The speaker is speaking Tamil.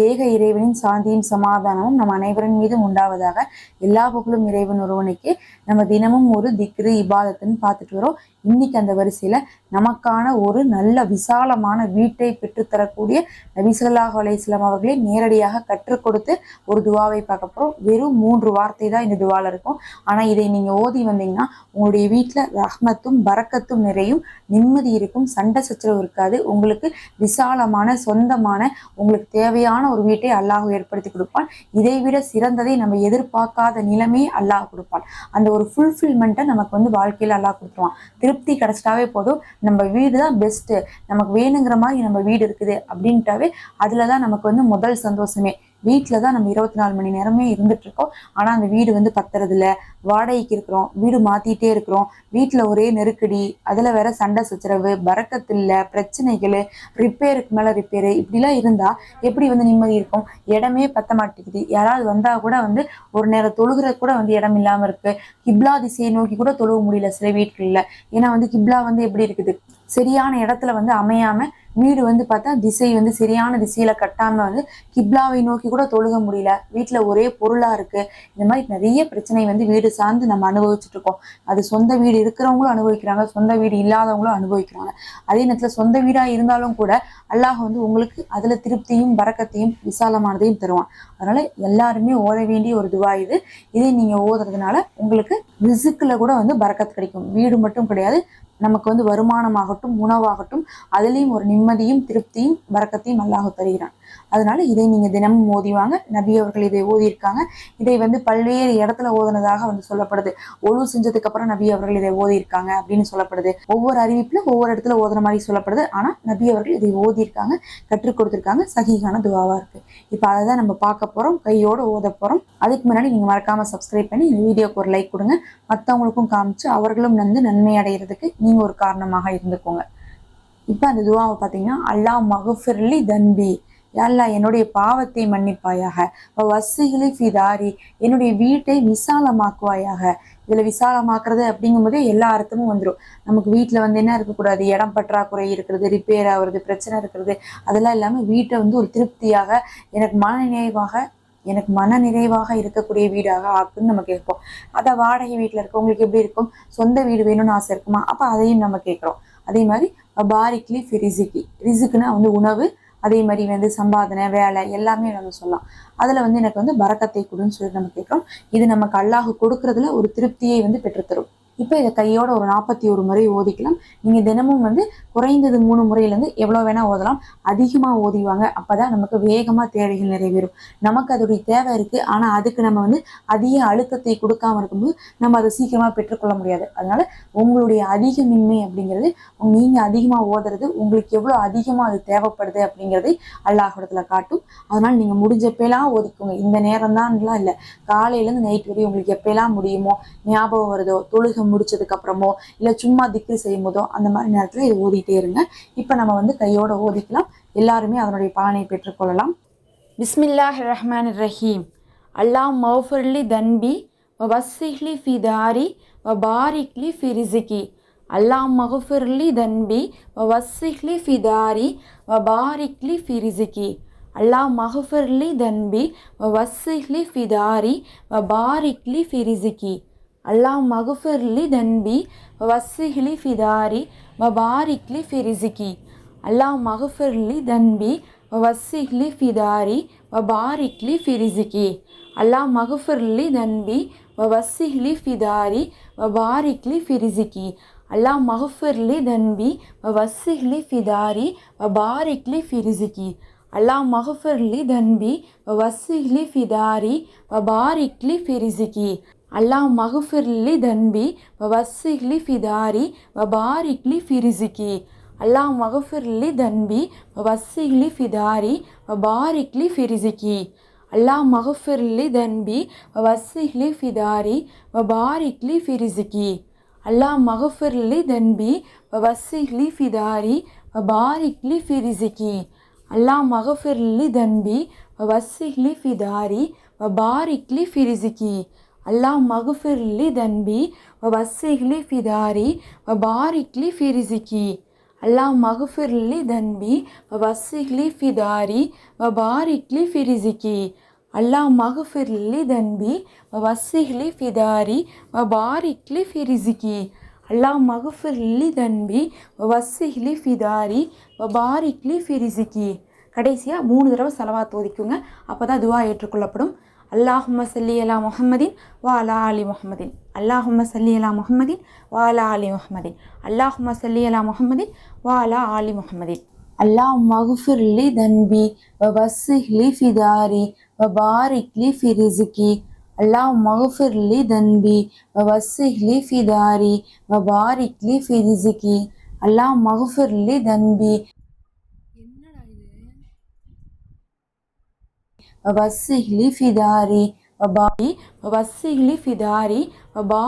ஏக இறைவனின் சாந்தியும் சமாதானமும் நம் அனைவரின் மீதும் உண்டாவதாக. எல்லா புகழும் இறைவன் ஒருவனுக்கு. நம்ம தினமும் ஒரு திக்ரு இபாதத்துன்னு பார்த்துட்டு வரோம். இன்னைக்கு அந்த வரிசையில நமக்கான ஒரு நல்ல விசாலமான வீட்டை பெற்றுத்தரக்கூடிய நபி ஸல்லல்லாஹு அலைஹி வஸல்லம் அவர்களே நேரடியாக கற்றுக் கொடுத்து ஒரு துவாவை பார்க்க போறோம். வெறும் 3 வார்த்தை தான் இந்த துவால இருக்கும். ஆனா இதை நீங்க ஓதி வந்தீங்கன்னா உங்களுடைய வீட்டுல ரஹ்மத்தும் பரக்கத்தும் நிறையும், நிம்மதி இருக்கும், சண்டை சச்சரவு இருக்காது. உங்களுக்கு விசாலமான சொந்தமான உங்களுக்கு தேவையான ஒரு வீட்டை அல்லாஹ் ஏற்படுத்தி கொடுப்பான். இதை விட சிறந்ததை நம்ம எதிர்பார்க்காத நிலைமையை அல்லாஹ் கொடுப்பான். அந்த ஒரு ஃபுல்ஃபில்மெண்ட்டை நமக்கு வாழ்க்கையில அல்லாஹ் கொடுத்துருவான். திருப்தி கிடைச்சிட்டாவே போதும், நம்ம வீடு தான் பெஸ்ட், நமக்கு வேணுங்கிற மாதிரி நம்ம வீடு இருக்குது அப்படின்ட்டாவே அதுலதான் நமக்கு முதல் சந்தோஷமே. வீட்டில் தான் நம்ம 24 மணி நேரமே இருந்துட்டு இருக்கோம். ஆனால் அந்த வீடு பத்துறதில்ல, வாடகைக்கு இருக்கிறோம், வீடு மாற்றிட்டே இருக்கிறோம், வீட்டில் ஒரே நெருக்கடி, அதில் வேற சண்டை சச்சரவு, பறக்கத்தில்லை, பிரச்சனைகள், ரிப்பேருக்கு மேலே ரிப்பேரு, இப்படிலாம் இருந்தால் எப்படி நிம்மதி இருக்கும்? இடமே பத்த மாட்டேங்குது. யாராவது வந்தால் கூட ஒரு நேரம் தொழுகிற கூட இடம் இல்லாமல் இருக்கு. கிப்லா திசையை நோக்கி கூட தொழுக முடியல சில வீட்டுகளில். ஏன்னா கிப்லா எப்படி இருக்குது, சரியான இடத்துல அமையாம வீடு பார்த்தா திசை சரியான திசையில கட்டாம கிப்லாவை நோக்கி கூட தொழுக முடியல. வீட்டுல ஒரே பொருளா இருக்கு. இந்த மாதிரி நிறைய பிரச்சனை வீடு சார்ந்து நம்ம அனுபவிச்சுட்டு இருக்கோம். அது சொந்த வீடு இருக்கிறவங்களும் அனுபவிக்கிறாங்க, சொந்த வீடு இல்லாதவங்களும் அனுபவிக்கிறாங்க. அதே நேரத்துல சொந்த வீடா இருந்தாலும் கூட அல்லாஹ் உங்களுக்கு அதுல திருப்தியும் பரக்கத்தையும் விசாலமானதையும் தருவான். அதனால எல்லாருமே ஓத வேண்டிய ஒரு துவா இது. இதை நீங்க ஓதுறதுனால உங்களுக்கு ரிஸ்க்ல கூட பரக்கத் கிடைக்கும். வீடு மட்டும் கிடையாது, நமக்கு வருமானமாகட்டும், உணவாகட்டும், அதுலேயும் ஒரு நிம்மதியும் திருப்தியும் பரக்கத்தையும் அல்லாஹ் தருகிறான். அதனால இதை நீங்க தினமும் ஓதிவாங்க. நபி அவர்கள் இதை ஓதியிருக்காங்க. இதை பல்வேறு இடத்துல ஓதுனதாக சொல்லப்படுது. ஒழு செஞ்சதுக்கு அப்புறம் நபி அவர்கள் இதை ஓதியிருக்காங்க அப்படின்னு சொல்லப்படுது. ஒவ்வொரு அறிவிப்புல ஒவ்வொரு இடத்துல ஓதுன மாதிரி சொல்லப்படுது. ஆனா நபி அவர்கள் இதை ஓதியிருக்காங்க, கற்றுக் கொடுத்திருக்காங்க. சஹீஹான துவாவா இருக்கு. இப்ப அதை தான் நம்ம பார்க்க போறோம், கையோட ஓத போறோம். அதுக்கு முன்னாடி நீங்க மறக்காம சப்ஸ்கிரைப் பண்ணி இந்த வீடியோக்கு ஒரு லைக் கொடுங்க. மற்றவங்களுக்கும் காமிச்சு அவர்களும் நன்மை அடைகிறதுக்கு நீங்க ஒரு காரணமாக இருந்துக்கோங்க. இப்ப அந்த துவாவை பார்த்தீங்கன்னா, அல்லாஹ் மகுஃபிர்லி தன்பி, யல்லா என்னுடைய பாவத்தை மன்னிப்பாயாக, வஸ்ஸிஹ்லி ஃபி தாரி என்னுடைய வீட்டை விசாலமாக்குவாயாக. இதுல விசாலமாக்குறது அப்படிங்கும் போதே எல்லா அர்த்தமும் வந்துடும். நமக்கு வீட்டுல என்ன இருக்கக்கூடாது, இடம் பற்றாக்குறை இருக்கிறது, ரிப்பேர் ஆகுறது, பிரச்சனை இருக்கிறது, அதெல்லாம் இல்லாம வீட்டை ஒரு திருப்தியாக எனக்கு மன நிறைவாக இருக்கக்கூடிய வீடாக ஆக்குன்னு நம்ம கேட்போம். அதை வாடகை வீட்டுல இருக்கவங்களுக்கு எப்படி இருக்கும்? சொந்த வீடு வேணும்னு ஆசை இருக்குமா? அப்ப அதையும் நம்ம கேட்கிறோம். அதே மாதிரி பாரிக்லி ஃபி ரிஸிகி, ரிஸுக்குன்னா உணவு, அதே மாதிரி சம்பாதனை, வேலை எல்லாமே நம்ம சொல்லலாம். அதுல எனக்கு பரக்கத்தை கொடுன்னு சொல்லி நம்ம கேட்கிறோம். இது நமக்கு அல்லாஹ் கொடுக்கறதுல ஒரு திருப்தியை பெற்றுத்தரும். இப்போ இதை கையோட ஒரு 41 முறை ஓதிக்கலாம். நீங்க தினமும் குறைந்தது 3 முறையிலேருந்து எவ்வளோ வேணா ஓதலாம். அதிகமா ஓதிவாங்க, அப்பதான் நமக்கு வேகமா தேவைகள் நிறைவேறும். நமக்கு அதோடைய தேவை இருக்கு, ஆனா அதுக்கு நம்ம அதிக அழுத்தத்தை கொடுக்காம இருக்கும்போது நம்ம அதை சீக்கிரமா பெற்றுக்கொள்ள முடியாது. அதனால உங்களுடைய அதிகமின்மை அப்படிங்கிறது, நீங்க அதிகமா ஓதுறது உங்களுக்கு எவ்வளவு அதிகமா அது தேவைப்படுது அப்படிங்கிறதை அல்லாஹ்விடத்துல காட்டும். அதனால நீங்க முடிஞ்சப்பெல்லாம் ஓதிக்கோங்க. இந்த நேரம் தான்லாம் இல்லை, காலையில இருந்து நைட் வரையும் உங்களுக்கு எப்பெல்லாம் முடியுமோ, ஞாபகம் வருதோ, தொழுக முடிச்சதுக்கு அப்புறமோ, இல்ல சும்மா திக்ரு செய்யும் போதோ, அந்த மாதிரி நேரத்துல இதை ஓதிட்டே இருங்க. இப்ப நம்ம கையோட ஓதிக்கலாம். எல்லாருமே அதனுடைய பலனை பெற்றுக்கொள்ளலாம். பிஸ்மில்லாஹிர் ரஹ்மானிர் ரஹீம். அல்லாஹ் மஃபிர்லி தன்பி வஸ்ஸிஹ்லி ஃபி தாரி வபாரிக்லி ஃபி ரிஸிகி. அல்லாஹ் மஃபிர்லி தன்பி வஸ்ஸிஹ்லி ஃபி தாரி வபாரிக்லி ஃபி ரிஸிகி. அல்லாஹ் மஃபிர்லி தன்பி வஸ்ஸிஹ்லி ஃபி தாரி வபாரிக்லி ஃபி ரிஸிகி. அல்லாஹ் மஃபிர்லி தன்பி வஸ்ஸிஹ்லி ஃபி தாரி வபாரிக்லி ஃபி ரிஸிகி. அல்லாஹ் மஃபிர்லி தன்பி வஸ்ஸிஹ்லி ஃபி தாரி வபாரிக்லி ஃபி ரிஸிகி. அல்லாஹ் மஃபிர்லி தன்பி வஸ்ஸிஹ்லி ஃபி தாரி வபாரிக்லி ஃபி ரிஸிகி. அல்லாஹ் மஃபிர்லி தன்பி வஸ்ஸிஹ்லி ஃபி தாரி வபாரிக்லி ஃபி ரிஸிகி. அல்லாஹ் மஃபிர்லி தன்பி வஸ்ஸிஹ்லி ஃபி தாரி வபாரிக்லி ஃபி ரிஸிகி. அல்லாஹ் மஃபிர்லி தன்பி வஸ்ஸிஹ்லி ஃபி தாரி வபாரிக்லி ஃபி ரிஸிகி. அல்லாஹ் மஃபிர்லி தன்பி வஸ்ஸிஹ்லி ஃபி தாரி வபாரிக்லி ஃபி ரிஸிகி. அல்லாஹ் மஃபிர்லி தன்பி வஸ்ஸிஹ்லி ஃபி தாரி வபாரிக்லி ஃபி ரிஸிகி. அல்லாஹ் மஃபிர்லி தன்பி வஸ்ஸிஹ்லி ஃபி தாரி வபாரிக்லி ஃபி ரிஸிகி. அல்லாஹ் மஃபிர்லி தன்பி வஸ்ஸிஹ்லி ஃபி தாரி வபாரிக்லி ஃபி ரிஸிகி. அல்லாஹ் மஃபிர்லி தன்பி வஸ்ஸிஹ்லி ஃபி தாரி வபாரிக்லி ஃபி ரிஸிகி. அல்லாஹ் மகுஃபிர்லி தன்பி வசிஹ்லி ஃபிதாரி வபாரிக்லி ஃபிரிசிகி. அல்லாஹ் மகுஃபிர்லி தன்பி வசிஹ்லி ஃபிதாரி வபாரிக்லி ஃபிரிசிகி. அல்லாஹ் மகுஃபிர்லி தன்பி வசிஹ்லி ஃபிதாரி வபாரிக்லி ஃபிரிசிகி. கடைசியாக 3 தடவை ஸலவாத் ஓதிக்குங்க. அப்போ தான் துவா ஏற்றுக்கொள்ளப்படும். அல்லாஹும்ம ஸல்லி அலா முஹம்மதின் வ அலா ஆலி முஹம்மதின். அல்லாஹும்ம ஸல்லி அலா முஹம்மதின் வ அலா ஆலி முஹம்மதின். அல்லாஹும்ம ஸல்லி அலா முஹம்மதின் வ அலா ஆலி முஹம்மதின். அல்லாஹ் மகுஃபிர்லி தன்பி வ வசிஹ்லி ஃபிதாரி வ பாரிக்லி ஃபி ரிஸ்கி. அல்லாஹ் மகுஃபிர்லி தன்பி வ வசிஹ்லி ஃபிதாரி வ பாரிக்லி ஃபி ரிஸ்கி. அல்லாஹ் மகுஃபிர்லி தன்பி வசிஹ்லி ஃபிதாரி வபாரி வசிஹ்லி ஃபிதாரி வபா